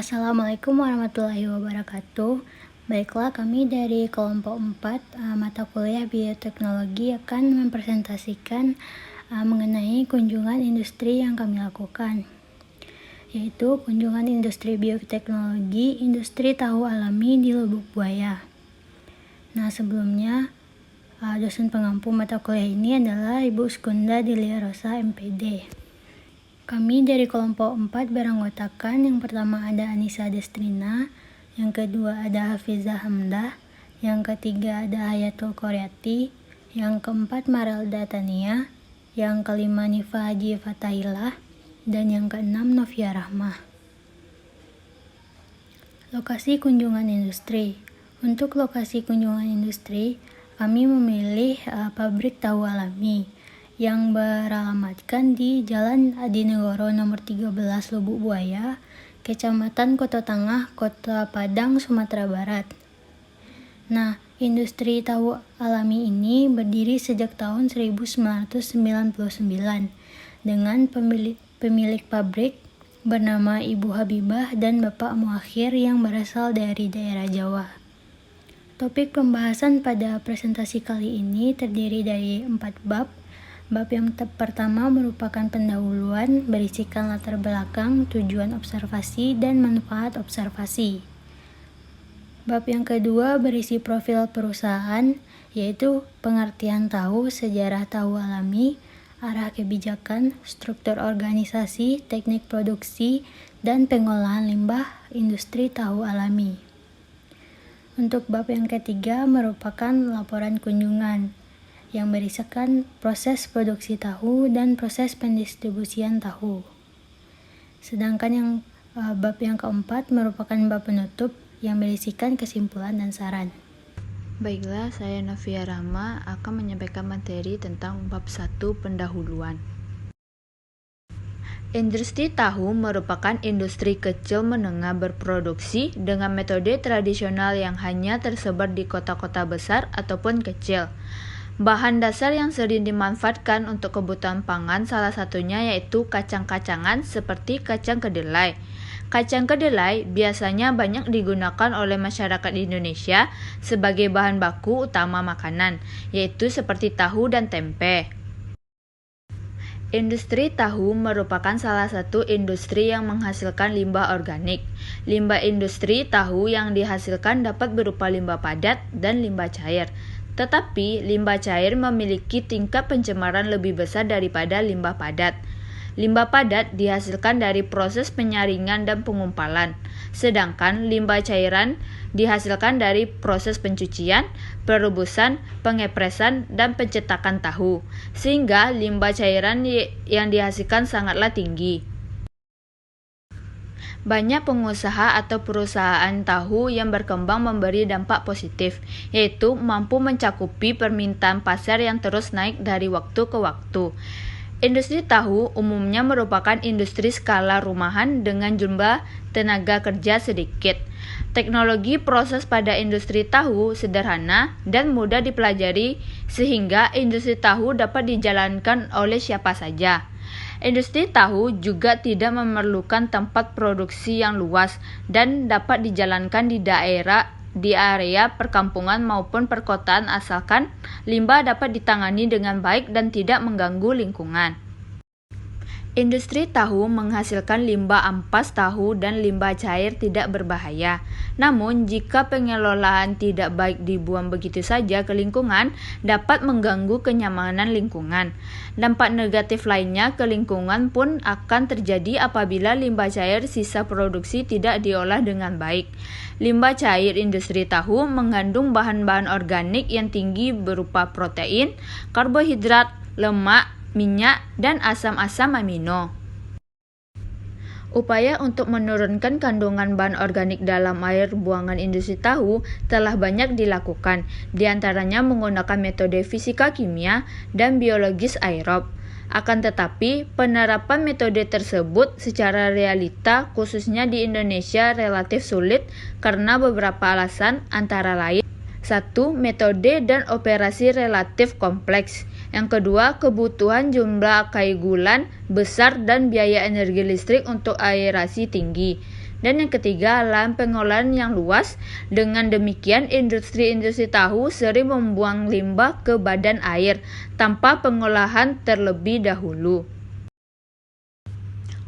Assalamualaikum warahmatullahi wabarakatuh. Baiklah, kami dari kelompok 4 mata kuliah bioteknologi akan mempresentasikan mengenai kunjungan industri yang kami lakukan, yaitu kunjungan industri bioteknologi industri tahu alami di Lubuk Buaya. Nah, sebelumnya dosen pengampu mata kuliah ini adalah Ibu Skunda Dilia Rosa MPD. Kami dari kelompok 4 beranggotakan, yang pertama ada Anissa Destrina, yang kedua ada Hafizah Hamdah, yang ketiga ada Hayatul Koryati, yang keempat Marelda Tania, yang kelima Nifa Haji Fatahillah, dan yang keenam Novia Rahmah. Lokasi kunjungan industri. Untuk lokasi kunjungan industri, kami memilih pabrik tahu alami yang beralamatkan di Jalan Adinegoro nomor 13 Lubuk Buaya, Kecamatan Koto Tangah, Kota Padang, Sumatera Barat. Nah, industri tahu alami ini berdiri sejak tahun 1999 dengan pemilik pabrik bernama Ibu Habibah dan Bapak Muakhir yang berasal dari daerah Jawa. Topik pembahasan pada presentasi kali ini terdiri dari 4 bab. Bab yang pertama merupakan pendahuluan, berisikan latar belakang, tujuan observasi, dan manfaat observasi. Bab yang kedua berisi profil perusahaan, yaitu pengertian tahu, sejarah tahu alami, arah kebijakan, struktur organisasi, teknik produksi, dan pengolahan limbah industri tahu alami. Untuk bab yang ketiga merupakan laporan kunjungan, yang berisikan proses produksi tahu dan proses pendistribusian tahu. Sedangkan yang bab yang keempat merupakan bab penutup yang berisikan kesimpulan dan saran. Baiklah, saya Novia Rahmah akan menyampaikan materi tentang bab 1 pendahuluan. Industri tahu merupakan industri kecil menengah berproduksi dengan metode tradisional yang hanya tersebar di kota-kota besar ataupun kecil. Bahan dasar yang sering dimanfaatkan untuk kebutuhan pangan salah satunya yaitu kacang-kacangan seperti kacang kedelai. Kacang kedelai biasanya banyak digunakan oleh masyarakat Indonesia sebagai bahan baku utama makanan, yaitu seperti tahu dan tempe. Industri tahu merupakan salah satu industri yang menghasilkan limbah organik. Limbah industri tahu yang dihasilkan dapat berupa limbah padat dan limbah cair. Tetapi limbah cair memiliki tingkat pencemaran lebih besar daripada limbah padat. Limbah padat dihasilkan dari proses penyaringan dan pengumpalan, sedangkan limbah cairan dihasilkan dari proses pencucian, perebusan, pengepresan, dan pencetakan tahu, sehingga limbah cairan yang dihasilkan sangatlah tinggi. Banyak pengusaha atau perusahaan tahu yang berkembang memberi dampak positif, yaitu mampu mencakupi permintaan pasar yang terus naik dari waktu ke waktu. Industri tahu umumnya merupakan industri skala rumahan dengan jumlah tenaga kerja sedikit. Teknologi proses pada industri tahu sederhana dan mudah dipelajari sehingga industri tahu dapat dijalankan oleh siapa saja. Industri tahu juga tidak memerlukan tempat produksi yang luas dan dapat dijalankan di area perkampungan maupun perkotaan asalkan limbah dapat ditangani dengan baik dan tidak mengganggu lingkungan. Industri tahu menghasilkan limbah ampas tahu dan limbah cair tidak berbahaya. Namun, jika pengelolaan tidak baik dibuang begitu saja ke lingkungan, dapat mengganggu kenyamanan lingkungan. Dampak negatif lainnya ke lingkungan pun akan terjadi apabila limbah cair sisa produksi tidak diolah dengan baik. Limbah cair industri tahu mengandung bahan-bahan organik yang tinggi berupa protein, karbohidrat, lemak, minyak, dan asam-asam amino. Upaya untuk menurunkan kandungan bahan organik dalam air buangan industri tahu telah banyak dilakukan, di antaranya menggunakan metode fisika kimia dan biologis aerob. Akan tetapi, penerapan metode tersebut secara realita khususnya di Indonesia relatif sulit karena beberapa alasan, antara lain 1. Metode dan operasi relatif kompleks. Yang kedua, kebutuhan jumlah kaigulan besar dan biaya energi listrik untuk aerasi tinggi. Dan yang ketiga, lahan pengolahan yang luas. Dengan demikian, industri-industri tahu sering membuang limbah ke badan air tanpa pengolahan terlebih dahulu.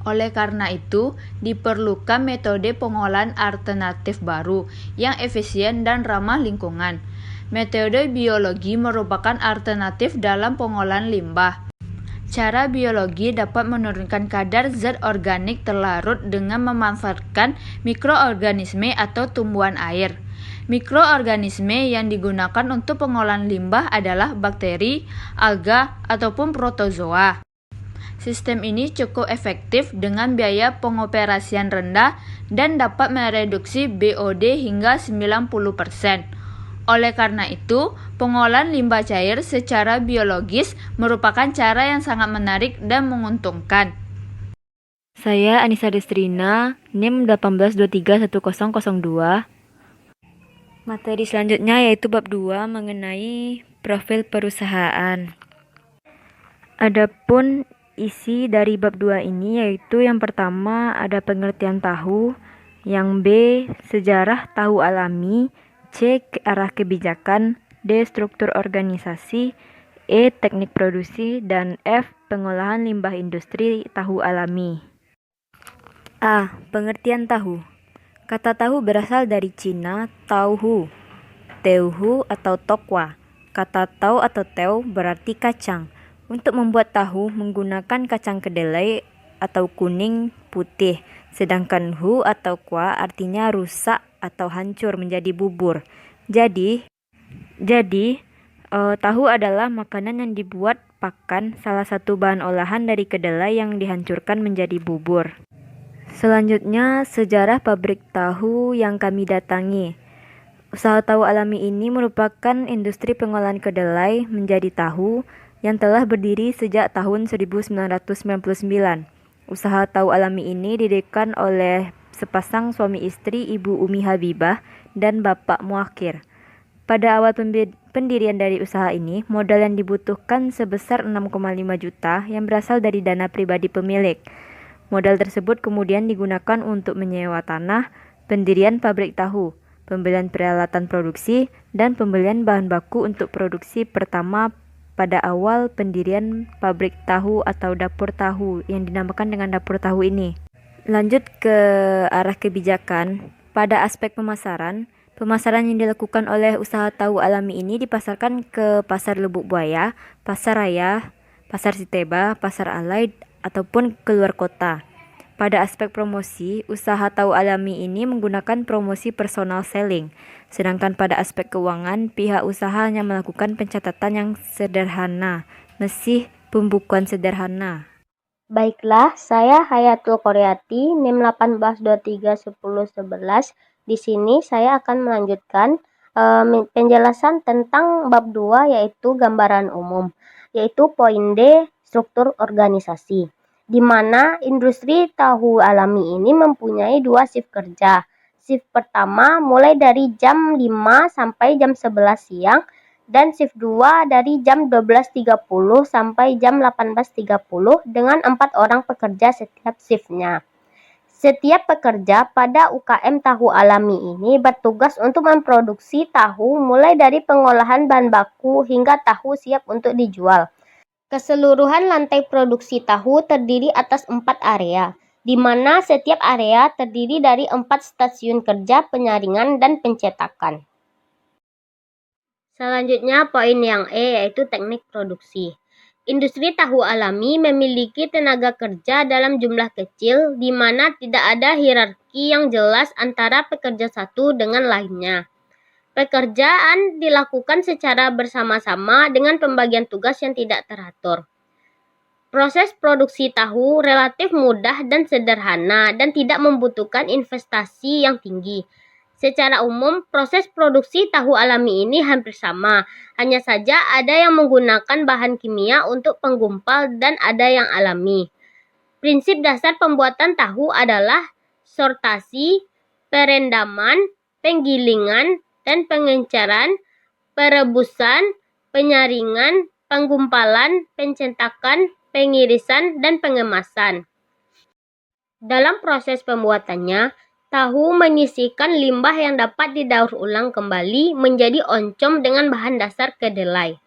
Oleh karena itu, diperlukan metode pengolahan alternatif baru yang efisien dan ramah lingkungan. Metode biologi merupakan alternatif dalam pengolahan limbah. Cara biologi dapat menurunkan kadar zat organik terlarut dengan memanfaatkan mikroorganisme atau tumbuhan air. Mikroorganisme yang digunakan untuk pengolahan limbah adalah bakteri, alga, ataupun protozoa. Sistem ini cukup efektif dengan biaya pengoperasian rendah dan dapat mereduksi BOD hingga 90%. Oleh karena itu, pengolahan limbah cair secara biologis merupakan cara yang sangat menarik dan menguntungkan. Saya Anissa Destrina, NIM 1823102. Materi selanjutnya yaitu bab 2 mengenai profil perusahaan. Adapun isi dari bab 2 ini yaitu yang pertama ada pengertian tahu, yang B sejarah tahu alami, C arah kebijakan, D struktur organisasi, E teknik produksi, dan F pengolahan limbah industri tahu alami. A. Pengertian tahu. Kata tahu berasal dari Cina tauhu, teuhu atau tokwa. Kata tau atau teu berarti kacang. Untuk membuat tahu menggunakan kacang kedelai atau kuning putih, sedangkan hu atau kwa artinya rusak atau hancur menjadi bubur. Jadi tahu adalah makanan yang dibuat pakan salah satu bahan olahan dari kedelai yang dihancurkan menjadi bubur. Selanjutnya, sejarah pabrik tahu yang kami datangi. Usaha tahu alami ini merupakan industri pengolahan kedelai menjadi tahu yang telah berdiri sejak tahun 1999. Usaha tahu alami ini didirikan oleh sepasang suami istri Ibu Umi Habibah dan Bapak Muakhir. Pada awal pendirian dari usaha ini, modal yang dibutuhkan sebesar 6,5 juta yang berasal dari dana pribadi pemilik. Modal tersebut kemudian digunakan untuk menyewa tanah, pendirian pabrik tahu, pembelian peralatan produksi, dan pembelian bahan baku untuk produksi pertama pada awal pendirian pabrik tahu atau dapur tahu yang dinamakan dengan dapur tahu ini. Lanjut ke arah kebijakan. Pada aspek pemasaran yang dilakukan oleh usaha tahu alami ini dipasarkan ke Pasar Lubuk Buaya, Pasar Raya, Pasar Siteba, Pasar Alai, ataupun keluar kota. Pada aspek promosi, usaha tahu alami ini menggunakan promosi personal selling. Sedangkan pada aspek keuangan, pihak usaha hanya melakukan pencatatan yang sederhana, masih pembukuan sederhana. Baiklah, saya Hayatul Koryati, NIM 18231011. Di sini saya akan melanjutkan penjelasan tentang bab 2 yaitu gambaran umum, yaitu poin D, struktur organisasi, di mana industri tahu alami ini mempunyai 2 shift kerja. Shift pertama mulai dari jam 5 sampai jam 11 siang dan shift 2 dari jam 12.30 sampai jam 18.30 dengan 4 orang pekerja setiap shiftnya. Setiap pekerja pada UKM tahu alami ini bertugas untuk memproduksi tahu mulai dari pengolahan bahan baku hingga tahu siap untuk dijual. Keseluruhan lantai produksi tahu terdiri atas 4 area, di mana setiap area terdiri dari 4 stasiun kerja penyaringan dan pencetakan. Selanjutnya poin yang E yaitu teknik produksi. Industri tahu alami memiliki tenaga kerja dalam jumlah kecil di mana tidak ada hierarki yang jelas antara pekerja satu dengan lainnya. Pekerjaan dilakukan secara bersama-sama dengan pembagian tugas yang tidak teratur. Proses produksi tahu relatif mudah dan sederhana dan tidak membutuhkan investasi yang tinggi. Secara umum, proses produksi tahu alami ini hampir sama, hanya saja ada yang menggunakan bahan kimia untuk penggumpal dan ada yang alami. Prinsip dasar pembuatan tahu adalah sortasi, perendaman, penggilingan, dan pengenceran, perebusan, penyaringan, penggumpalan, pencetakan, pengirisan, dan pengemasan. Dalam proses pembuatannya, Tahu menyisihkan limbah yang dapat didaur ulang kembali menjadi oncom dengan bahan dasar kedelai.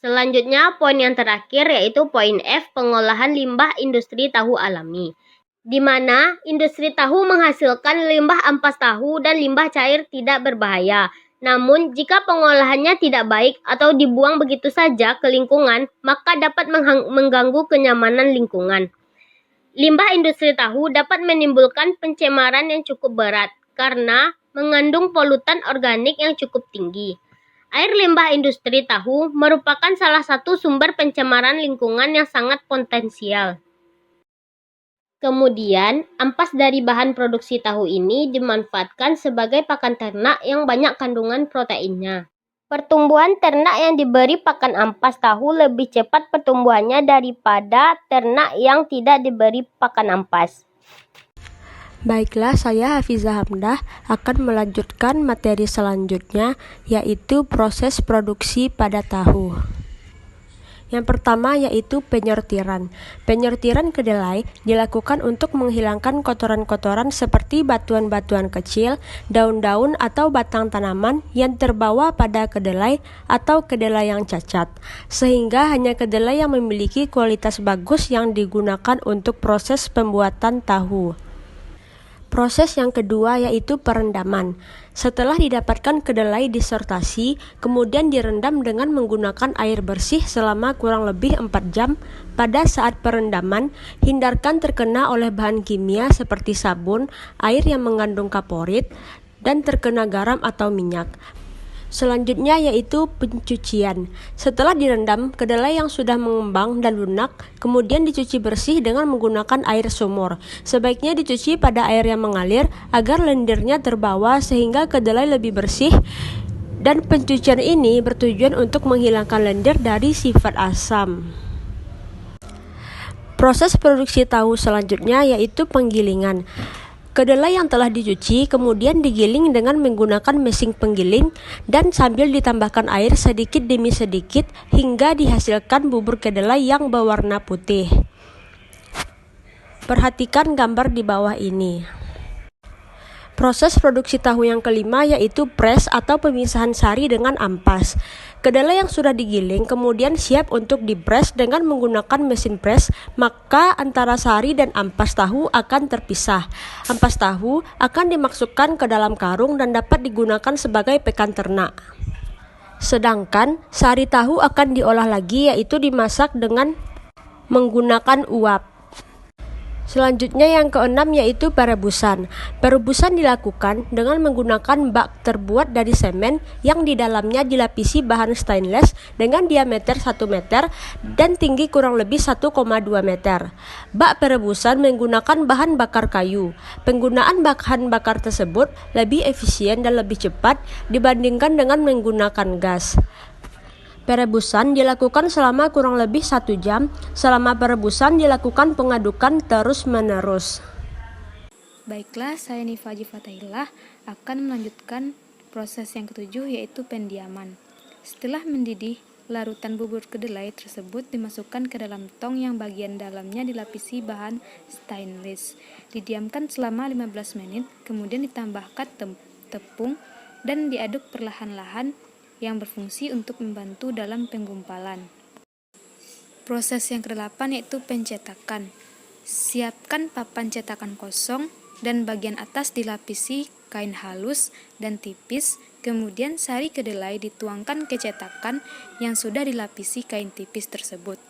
Selanjutnya, poin yang terakhir yaitu poin F, pengolahan limbah industri tahu alami, di mana industri tahu menghasilkan limbah ampas tahu dan limbah cair tidak berbahaya. Namun, jika pengolahannya tidak baik atau dibuang begitu saja ke lingkungan, maka dapat mengganggu kenyamanan lingkungan. Limbah industri tahu dapat menimbulkan pencemaran yang cukup berat karena mengandung polutan organik yang cukup tinggi. Air limbah industri tahu merupakan salah satu sumber pencemaran lingkungan yang sangat potensial. Kemudian, ampas dari bahan produksi tahu ini dimanfaatkan sebagai pakan ternak yang banyak kandungan proteinnya. Pertumbuhan ternak yang diberi pakan ampas tahu lebih cepat pertumbuhannya daripada ternak yang tidak diberi pakan ampas. Baiklah, saya Hafizah Hamdah akan melanjutkan materi selanjutnya, yaitu proses produksi pada tahu. Yang pertama yaitu penyortiran. Penyortiran kedelai dilakukan untuk menghilangkan kotoran-kotoran seperti batuan-batuan kecil, daun-daun atau batang tanaman yang terbawa pada kedelai atau kedelai yang cacat, sehingga hanya kedelai yang memiliki kualitas bagus yang digunakan untuk proses pembuatan tahu. Proses yang kedua yaitu perendaman. Setelah didapatkan kedelai disortasi, kemudian direndam dengan menggunakan air bersih selama kurang lebih 4 jam. Pada saat perendaman, hindarkan terkena oleh bahan kimia seperti sabun, air yang mengandung kaporit, dan terkena garam atau minyak. Selanjutnya yaitu pencucian. Setelah direndam, kedelai yang sudah mengembang dan lunak kemudian dicuci bersih dengan menggunakan air sumur. Sebaiknya dicuci pada air yang mengalir agar lendirnya terbawa sehingga kedelai lebih bersih, dan pencucian ini bertujuan untuk menghilangkan lendir dari sifat asam. Proses produksi tahu selanjutnya yaitu penggilingan. Kedelai yang telah dicuci kemudian digiling dengan menggunakan mesin penggiling dan sambil ditambahkan air sedikit demi sedikit hingga dihasilkan bubur kedelai yang berwarna putih. Perhatikan gambar di bawah ini. Proses produksi tahu yang kelima yaitu press atau pemisahan sari dengan ampas. Kedelai yang sudah digiling kemudian siap untuk dipres dengan menggunakan mesin press, maka antara sari dan ampas tahu akan terpisah. Ampas tahu akan dimasukkan ke dalam karung dan dapat digunakan sebagai pakan ternak. Sedangkan sari tahu akan diolah lagi yaitu dimasak dengan menggunakan uap. Selanjutnya yang keenam yaitu perebusan. Perebusan dilakukan dengan menggunakan bak terbuat dari semen yang di dalamnya dilapisi bahan stainless dengan diameter 1 meter dan tinggi kurang lebih 1,2 meter. Bak perebusan menggunakan bahan bakar kayu. Penggunaan bahan bakar tersebut lebih efisien dan lebih cepat dibandingkan dengan menggunakan gas. Perebusan dilakukan selama kurang lebih 1 jam. Selama perebusan dilakukan pengadukan terus-menerus. Baiklah, saya Nifa Haji Fatahillah akan melanjutkan proses yang ketujuh yaitu pendiaman. Setelah mendidih, larutan bubur kedelai tersebut dimasukkan ke dalam tong yang bagian dalamnya dilapisi bahan stainless. Didiamkan selama 15 menit, kemudian ditambahkan tepung dan diaduk perlahan-lahan yang berfungsi untuk membantu dalam penggumpalan. Proses yang ke-8 yaitu pencetakan. Siapkan papan cetakan kosong dan bagian atas dilapisi kain halus dan tipis, kemudian sari kedelai dituangkan ke cetakan yang sudah dilapisi kain tipis tersebut.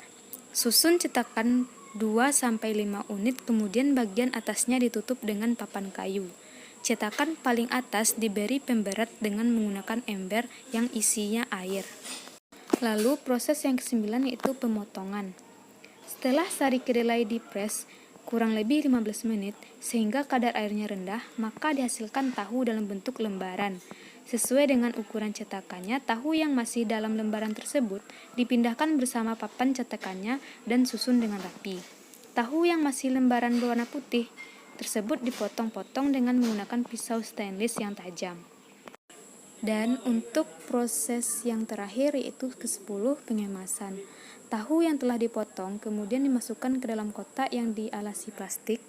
Susun cetakan 2-5 unit, kemudian bagian atasnya ditutup dengan papan kayu. Cetakan paling atas diberi pemberat dengan menggunakan ember yang isinya air. Lalu proses yang ke-9 yaitu pemotongan. Setelah sari kedelai dipres kurang lebih 15 menit sehingga kadar airnya rendah, maka dihasilkan tahu dalam bentuk lembaran. Sesuai dengan ukuran cetakannya, tahu yang masih dalam lembaran tersebut dipindahkan bersama papan cetakannya dan susun dengan rapi. Tahu yang masih lembaran berwarna putih tersebut dipotong-potong dengan menggunakan pisau stainless yang tajam. Dan untuk proses yang terakhir yaitu ke-10 pengemasan. Tahu yang telah dipotong kemudian dimasukkan ke dalam kotak yang dialasi plastik.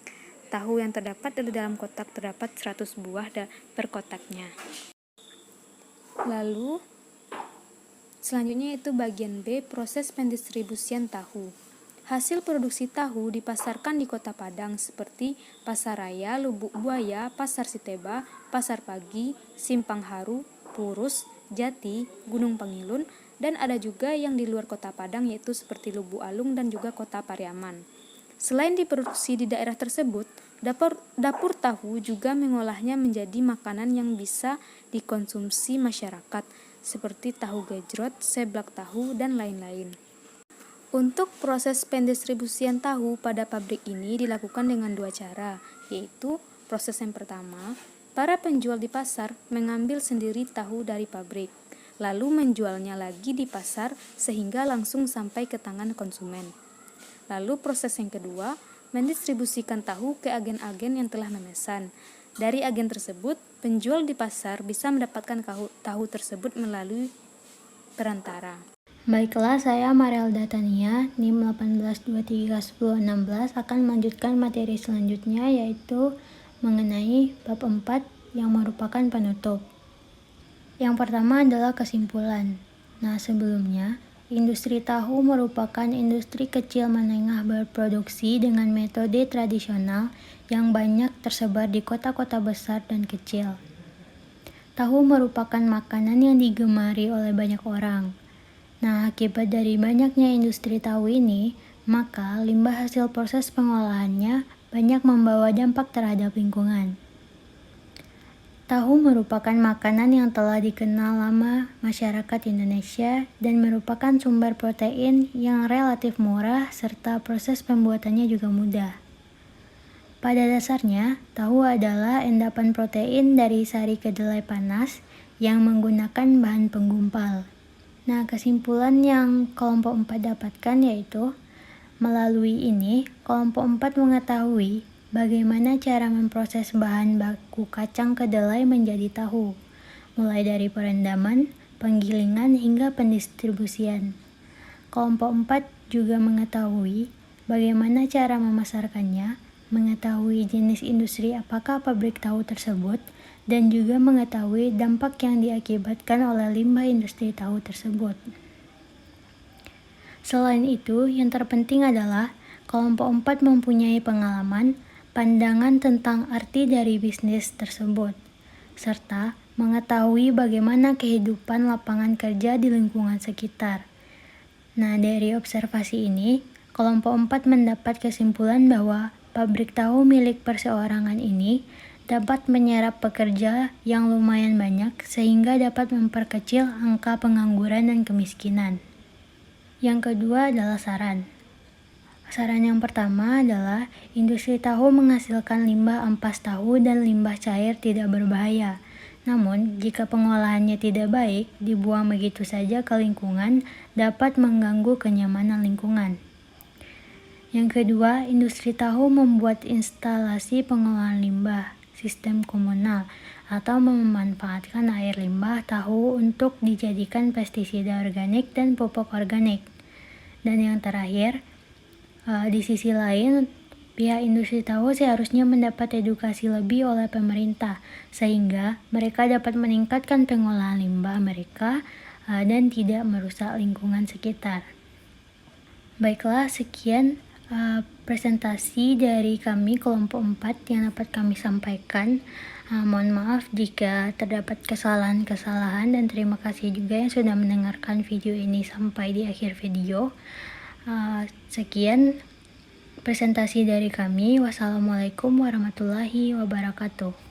tahu yang terdapat di dalam kotak terdapat 100 buah per kotaknya. Lalu selanjutnya itu bagian B, proses pendistribusian tahu. Hasil produksi tahu dipasarkan di Kota Padang seperti Pasar Raya, Lubuk Buaya, Pasar Siteba, Pasar Pagi, Simpang Haru, Purus, Jati, Gunung Pangilun, dan ada juga yang di luar Kota Padang yaitu seperti Lubuk Alung dan juga Kota Pariaman. Selain diproduksi di daerah tersebut, dapur tahu juga mengolahnya menjadi makanan yang bisa dikonsumsi masyarakat seperti tahu gejrot, seblak tahu, dan lain-lain. Untuk proses pendistribusian tahu pada pabrik ini dilakukan dengan 2 cara, yaitu proses yang pertama, para penjual di pasar mengambil sendiri tahu dari pabrik, lalu menjualnya lagi di pasar sehingga langsung sampai ke tangan konsumen. Lalu proses yang kedua, mendistribusikan tahu ke agen-agen yang telah memesan. Dari agen tersebut, penjual di pasar bisa mendapatkan tahu tersebut melalui perantara. Baiklah, saya Marielda Tania, NIM 18231016 akan melanjutkan materi selanjutnya yaitu mengenai bab 4 yang merupakan penutup. Yang pertama adalah kesimpulan. Nah, sebelumnya, industri tahu merupakan industri kecil menengah berproduksi dengan metode tradisional yang banyak tersebar di kota-kota besar dan kecil. Tahu merupakan makanan yang digemari oleh banyak orang. Nah, akibat dari banyaknya industri tahu ini, maka limbah hasil proses pengolahannya banyak membawa dampak terhadap lingkungan. Tahu merupakan makanan yang telah dikenal lama masyarakat Indonesia dan merupakan sumber protein yang relatif murah serta proses pembuatannya juga mudah. Pada dasarnya, tahu adalah endapan protein dari sari kedelai panas yang menggunakan bahan penggumpal. Nah, kesimpulan yang kelompok 4 dapatkan yaitu, melalui ini, kelompok 4 mengetahui bagaimana cara memproses bahan baku kacang kedelai menjadi tahu, mulai dari perendaman, penggilingan, hingga pendistribusian. Kelompok 4 juga mengetahui bagaimana cara memasarkannya, mengetahui jenis industri apakah pabrik tahu tersebut, dan juga mengetahui dampak yang diakibatkan oleh limbah industri tahu tersebut. Selain itu, yang terpenting adalah kelompok 4 mempunyai pengalaman, pandangan tentang arti dari bisnis tersebut, serta mengetahui bagaimana kehidupan lapangan kerja di lingkungan sekitar. Nah, dari observasi ini, kelompok 4 mendapat kesimpulan bahwa pabrik tahu milik perseorangan ini dapat menyerap pekerja yang lumayan banyak sehingga dapat memperkecil angka pengangguran dan kemiskinan. Yang kedua adalah saran. Saran yang pertama adalah industri tahu menghasilkan limbah ampas tahu dan limbah cair tidak berbahaya. Namun, jika pengolahannya tidak baik, dibuang begitu saja ke lingkungan dapat mengganggu kenyamanan lingkungan. Yang kedua, industri tahu membuat instalasi pengolahan limbah, sistem komunal, atau memanfaatkan air limbah tahu untuk dijadikan pestisida organik dan pupuk organik. Dan yang terakhir, di sisi lain, pihak industri tahu seharusnya mendapat edukasi lebih oleh pemerintah, sehingga mereka dapat meningkatkan pengolahan limbah mereka dan tidak merusak lingkungan sekitar. Baiklah, sekian presentasi dari kami kelompok 4 yang dapat kami sampaikan. Mohon maaf jika terdapat kesalahan-kesalahan dan terima kasih juga yang sudah mendengarkan video ini sampai di akhir video. Sekian presentasi dari kami. Wassalamualaikum warahmatullahi wabarakatuh.